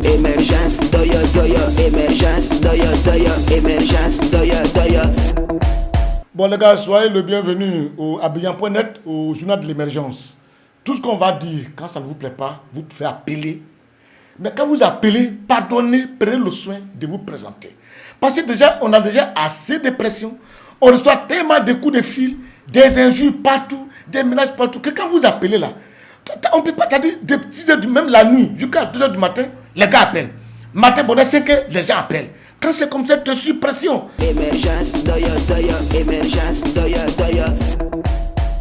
Émergence, doya, doya, émergence, doya, doya, émergence, doya, doya. Bon les gars, soyez le bienvenu au Abidjan.net, au journal de l'émergence. Tout ce qu'on va dire, quand ça ne vous plaît pas, vous pouvez appeler. Mais quand vous appelez, pardonnez, prenez le soin de vous présenter. Parce que déjà, on a déjà assez de pression. On reçoit tellement de coups de fil, des injures partout, des menaces partout, que quand vous appelez là, on ne peut pas, c'est-à-dire de 10h, même la nuit, jusqu'à 2h du matin, les gars appellent. Matin, bon, c'est que les gens appellent. Quand c'est comme ça, tu es sous pression. Émergence, doya, doya, émergence, doya, doya.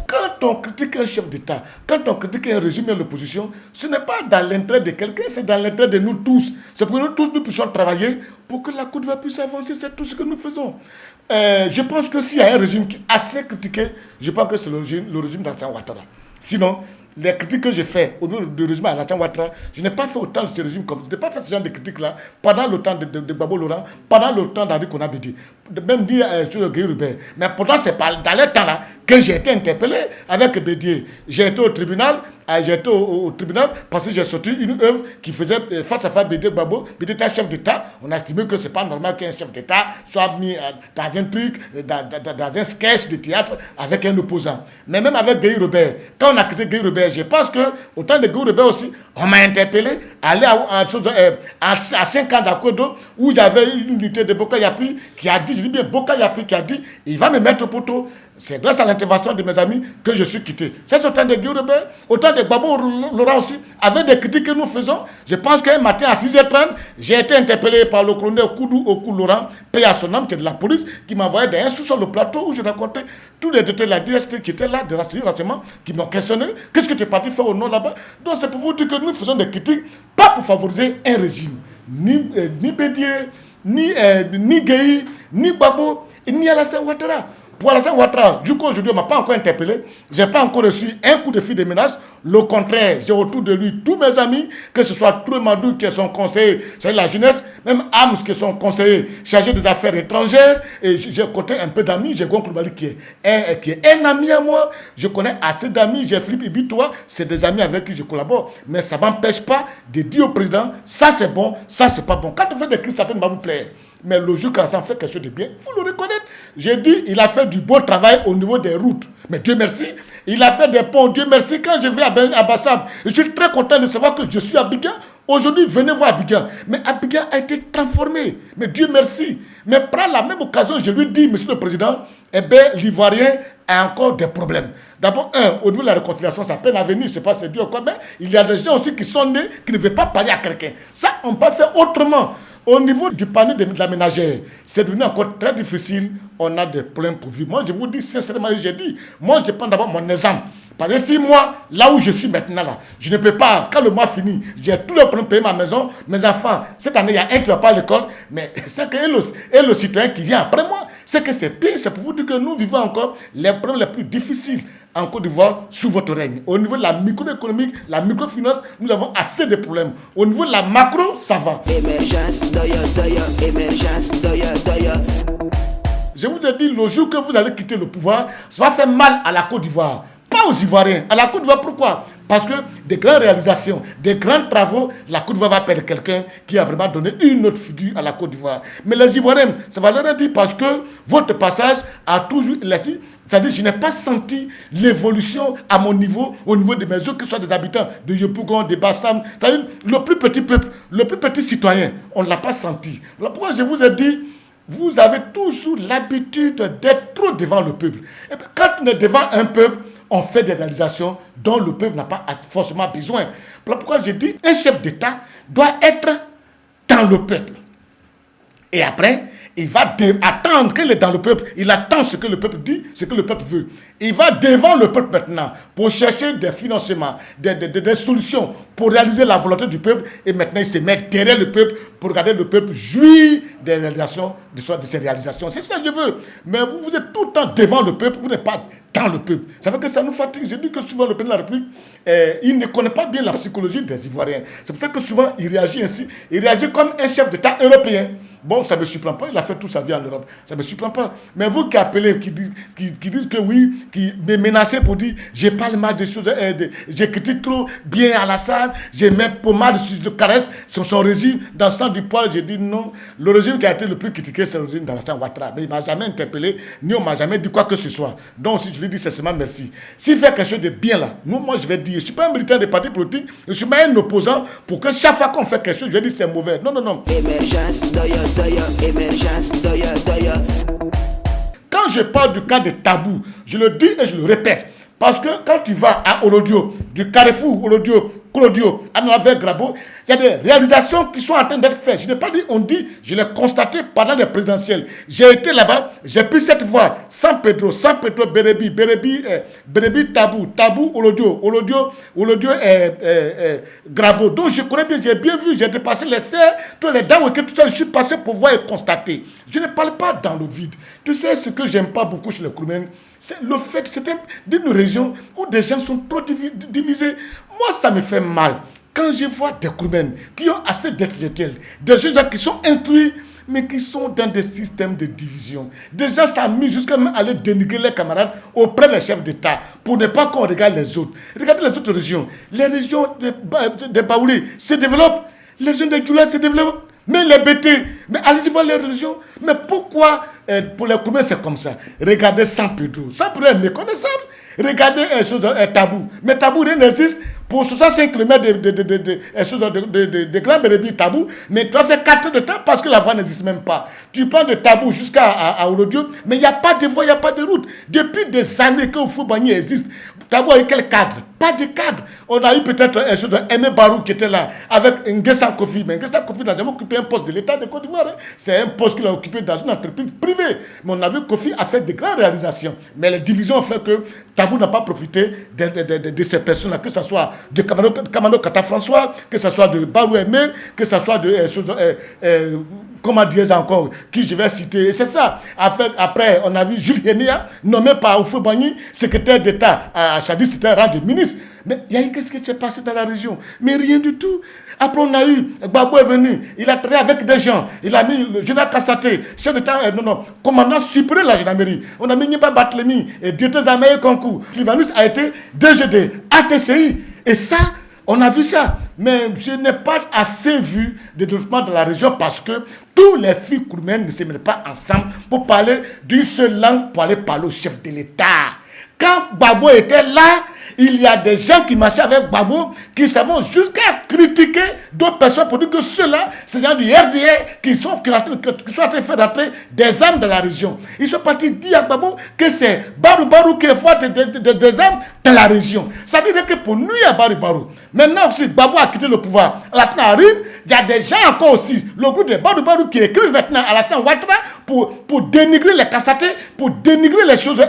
Quand on critique un chef d'État, quand on critique un régime et l'opposition, ce n'est pas dans l'intérêt de quelqu'un, c'est dans l'intérêt de nous tous. C'est pour que nous tous, nous puissions travailler pour que la Côte d'Ivoire puisse avancer. C'est tout ce que nous faisons. Je pense que s'il y a un régime qui est assez critiqué, je pense que c'est le régime d'Alassane Ouattara. Sinon, les critiques que j'ai fait au niveau du régime Alassane Ouattara, je n'ai pas fait autant de ce régime comme je n'ai pas fait ce genre de critiques-là pendant le temps de Gbagbo Laurent, pendant le temps d'Adi Konabedi, même dit sur le Guy Rubert. Mais pourtant, c'est pas dans les temps-là que j'ai été interpellé avec Bédier. J'ai été au tribunal. J'ai été au tribunal parce que j'ai sorti une œuvre qui faisait face à face Bédier Gbagbo. Bédier était un chef d'État. On a estimé que ce n'est pas normal qu'un chef d'État soit mis dans un truc, dans un sketch de théâtre avec un opposant. Mais même avec Guy Robert, quand on a quitté Guy Robert, je pense que au temps de Guy Robert aussi, on m'a interpellé, aller à 5 ans d'Akodo, où il y avait une unité de Boka Yapi qui a dit, je dis bien Boka Yapi qui a dit, il va me mettre au poteau. C'est grâce à l'intervention de mes amis que je suis quitté. C'est au temps de Guy Robert, au temps de Gbagbo Laurent aussi, avec des critiques que nous faisons. Je pense qu'un matin à 6h30, j'ai été interpellé par le colonel Koudou Okou Laurent, paix à son âme, qui est de la police, qui m'a envoyé des instructions sur le plateau où je racontais tous les détails de la DST qui étaient là, de renseignements, qui m'ont questionné. Qu'est-ce que tu es parti faire au nom là-bas? Donc c'est pour vous dire que nous faisons des critiques, pas pour favoriser un régime. Ni Bédier, ni Gueye, ni Gbagbo, ni Alassane Ouattara. Pour Alassane Ouattara, du coup aujourd'hui, on ne m'a pas encore interpellé. Je n'ai pas encore reçu un coup de fil de menace. Le contraire, j'ai autour de lui tous mes amis, que ce soit Touré Madou qui est son conseiller, c'est la jeunesse, même Ams qui est son conseiller chargé des affaires étrangères. Et j'ai côté un peu d'amis. J'ai Gon Koulibaly qui est un ami à moi. Je connais assez d'amis. J'ai Philippe Ibitoa, c'est des amis avec qui je collabore. Mais ça ne m'empêche pas de dire au président, ça c'est bon, ça c'est pas bon. Quand on fait des critiques, ça peut ne pas vous plaire. Mais le jour qu'Alassane fait quelque chose de bien, il faut le reconnaître. J'ai dit, il a fait du beau travail au niveau des routes. Mais Dieu merci, il a fait des ponts. Dieu merci, quand je vais à Bassam, je suis très content de savoir que je suis à Abidjan. Aujourd'hui, venez voir Abidjan. Mais Abidjan a été transformé. Mais Dieu merci. Mais par la même occasion, je lui dis, monsieur le président, eh bien, l'Ivoirien a encore des problèmes. D'abord, au niveau de la réconciliation, ça peine à venir, je ne sais pas si c'est Dieu ou quoi, mais il y a des gens aussi qui sont nés, qui ne veulent pas parler à quelqu'un. Ça, on peut faire autrement. Au niveau du panier de la ménagère, c'est devenu encore très difficile. On a des problèmes pour vivre. Moi, je vous dis sincèrement, moi, je prends d'abord mon exemple. Parce que si moi, là où je suis maintenant, là, je ne peux pas, quand le mois finit, j'ai tout le problème de payer ma maison, mes enfants. Cette année, il y a un qui ne va pas à l'école, mais c'est que le citoyen qui vient après moi, c'est que c'est pire. C'est pour vous dire que nous vivons encore les problèmes les plus difficiles en Côte d'Ivoire sous votre règne. Au niveau de la microéconomie, la microfinance, nous avons assez de problèmes. Au niveau de la macro, ça va. Émergence, doya, doya, émergence, doya, doya. Je vous ai dit, le jour que vous allez quitter le pouvoir, ça va faire mal à la Côte d'Ivoire. Pas aux Ivoiriens. À la Côte d'Ivoire, pourquoi? Parce que des grandes réalisations, des grands travaux, la Côte d'Ivoire va perdre quelqu'un qui a vraiment donné une autre figure à la Côte d'Ivoire. Mais les Ivoiriens, ça va leur dire parce que votre passage a toujours... C'est-à-dire que je n'ai pas senti l'évolution à mon niveau, au niveau de mes yeux, que ce soit des habitants de Yopougon, de Bassam. C'est-à-dire le plus petit peuple, le plus petit citoyen, on ne l'a pas senti. Voilà pourquoi je vous ai dit, vous avez toujours l'habitude d'être trop devant le peuple. Et puis, quand on est devant un peuple, on fait des réalisations dont le peuple n'a pas forcément besoin. Voilà pourquoi je dis, un chef d'État doit être dans le peuple. Et après, il va attendre qu'il est dans le peuple. Il attend ce que le peuple dit, ce que le peuple veut. Il va devant le peuple maintenant pour chercher des financements, des solutions pour réaliser la volonté du peuple. Et maintenant, il se met derrière le peuple pour regarder le peuple jouir des réalisations, de ses réalisations. C'est ça que je veux. Mais vous êtes tout le temps devant le peuple, vous n'êtes pas dans le peuple. Ça fait que ça nous fatigue. J'ai dit que souvent le président de la République, il ne connaît pas bien la psychologie des Ivoiriens. C'est pour ça que souvent il réagit ainsi. Il réagit comme un chef d'État européen. Bon, ça ne me surprend pas, il a fait toute sa vie en Europe. Ça ne me surprend pas. Mais vous qui appelez, qui disent que oui, qui me menacez pour dire je parle mal des choses, je critique trop bien Alassane, je mets pommade sur le caresse sur son régime dans le sens du poil. J'ai dit non. Le régime qui a été le plus critiqué, c'est le régime d'Alassane Ouattara. Mais il ne m'a jamais interpellé, ni on ne m'a jamais dit quoi que ce soit. Donc, si je lui dis sincèrement merci. S'il fait quelque chose de bien là, moi je vais dire, je ne suis pas un militant des partis politiques, je suis pas un opposant pour que chaque fois qu'on fait quelque chose, je vais dire c'est mauvais. Non, non, non. Émergence, émergence, Quand je parle du cas de Tabou, je le dis et je le répète. Parce que quand tu vas à Olodio, du Carrefour, Colodio, à Nouvelle Grabo, il y a des réalisations qui sont en train d'être faites. Je n'ai pas dit, on dit, je l'ai constaté pendant les présidentielles. J'ai été là-bas, j'ai pris cette voie, San Pedro, Bérébi, Tabou, Olodio, Grabo. Donc je connais bien, j'ai bien vu, j'ai dépassé les serres, tous les dames, tout ça, je suis passé pour voir et constater. Je ne parle pas dans le vide. Tu sais ce que j'aime pas beaucoup chez les Kouroumen, c'est le fait que c'est d'une région où des gens sont trop divisés. Moi, ça me fait mal. Quand je vois des Kouroumen qui ont assez d'intellectuels, des gens qui sont instruits, mais qui sont dans des systèmes de division. Des gens s'amusent jusqu'à même aller dénigrer les camarades auprès des chefs d'État pour ne pas qu'on regarde les autres. Regardez les autres régions. Les régions de Baoulé se développent. Les régions de Gula se développent. Mais les BT, mais allez-y voir les religions. Mais pourquoi pour les Kouroumen c'est comme ça? Regardez San Pedro. San Pedro est méconnaissable. Regardez Tabou. Mais Tabou, rien n'existe. Pour 65 km de Grand Bérébi Tabou, mais tu as fait 4 heures de temps parce que la voie n'existe même pas. Tu prends de Tabou jusqu'à Olodio, mais il n'y a pas de voie, il n'y a pas de route. Depuis des années que Foubani existe, Tabou a eu quel cadre? Pas de cadre. On a eu peut-être Aimé Barou qui était là avec Nguessan Kofi, mais Nguessan Kofi n'a jamais occupé un poste de l'État de Côte d'Ivoire. Hein. C'est un poste qu'il a occupé dans une entreprise privée. Mais on a vu que Kofi a fait de grandes réalisations. Mais les divisions ont fait que Tabou n'a pas profité de ces personnes-là, que ce soit de Kamano Kata François, que ce soit de Barou Aimé, que ce soit de comment dire encore, qui je vais citer. Et c'est ça. Après, on a vu Jules Hénia, nommé par Oufou Bani, secrétaire d'État à Chadi, c'était un rang de ministre. Mais il y a eu qu'est-ce qui s'est passé dans la région? Mais rien du tout. Après, on a eu, Gbagbo est venu, il a travaillé avec des gens, il a mis le général Kassaté, chef d'État, commandant suprême de la gendarmerie. On a mis Nipa Batlemi et directeur d'Amaye Concours. Sylvanus a été DG de ATCI. Et ça, on a vu ça. Mais je n'ai pas assez vu de développement de la région parce que tous les filles Kouroumen ne se mettent pas ensemble pour parler d'une seule langue, pour aller parler au chef de l'État. Quand Gbagbo était là, il y a des gens qui marchaient avec Gbagbo qui savaient jusqu'à critiquer d'autres personnes pour dire que ceux-là, c'est des gens du RDA qui sont en train de faire rentrer des armes dans la région. Ils sont partis dire à Gbagbo que c'est Barou qui est fort des armes dans la région. Ça veut dire que pour nuire à Barou, maintenant aussi Gbagbo a quitté le pouvoir. Alassane arrive, il y a des gens encore aussi, le groupe de Barou qui écrivent maintenant à Alassane Ouattara pour dénigrer les Kassaté, pour dénigrer les choses,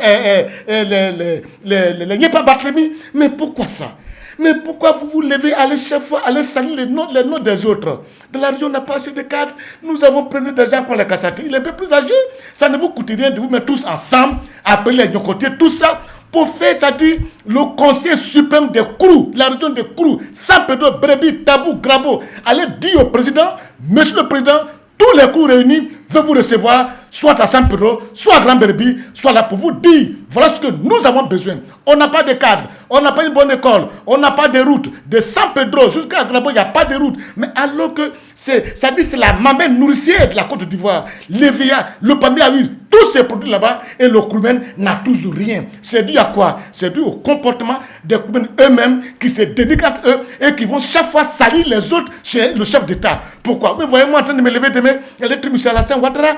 les Nipa Batlemi. Mais pourquoi ça? Mais pourquoi vous vous levez, allez chaque fois, allez saluer les noms des autres? Dans la région, on n'a pas assez de cadres. Nous avons pris des gens comme les Kassaté. Il est un peu plus âgé. Ça ne vous coûte rien de vous mettre tous ensemble, appeler les Nyokoté, tout ça, pour faire, c'est-à-dire, le conseil suprême des Kourou, la région des Kourou, San Pedro, Bérébi, Tabou, Grabo. Allez dire au président, monsieur le président, tous les Kourous réunis veulent vous recevoir, soit à San Pedro, soit à Grand Bérébi, soit là pour vous dire, voilà ce que nous avons besoin. On n'a pas de cadre, on n'a pas une bonne école, on n'a pas de route. De San Pedro jusqu'à Grabo, il n'y a pas de route. Mais alors que c'est la mamelle nourricière de la Côte d'Ivoire, l'EVA, le palmier à huile, tous ces produits là-bas, et le Kouroumen n'a toujours rien. C'est dû à quoi? C'est dû au comportement des Kouroumen eux-mêmes qui se dédicent entre eux et qui vont chaque fois salir les autres chez le chef d'État. Pourquoi? Mais voyez-moi en train de me lever demain, l'être M. Alassane Ouattara,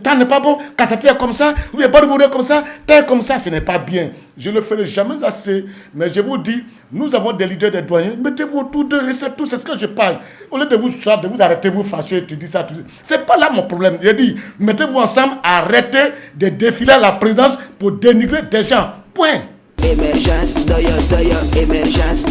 tant n'est pas bon, Kassaté est comme ça, ou bien Barou est comme ça, tel comme ça, ce n'est pas bien. Je ne le ferai jamais assez, mais je vous dis, nous avons des leaders, des doyens, mettez-vous autour d'eux, et c'est tout, c'est ce que je parle. Au lieu de vous arrêter, vous fâcher, tu dis ça, c'est pas là mon problème. J'ai dit, mettez-vous ensemble, arrêtez de défiler à la présidence pour dénigrer des gens. Point. émergence, émergence,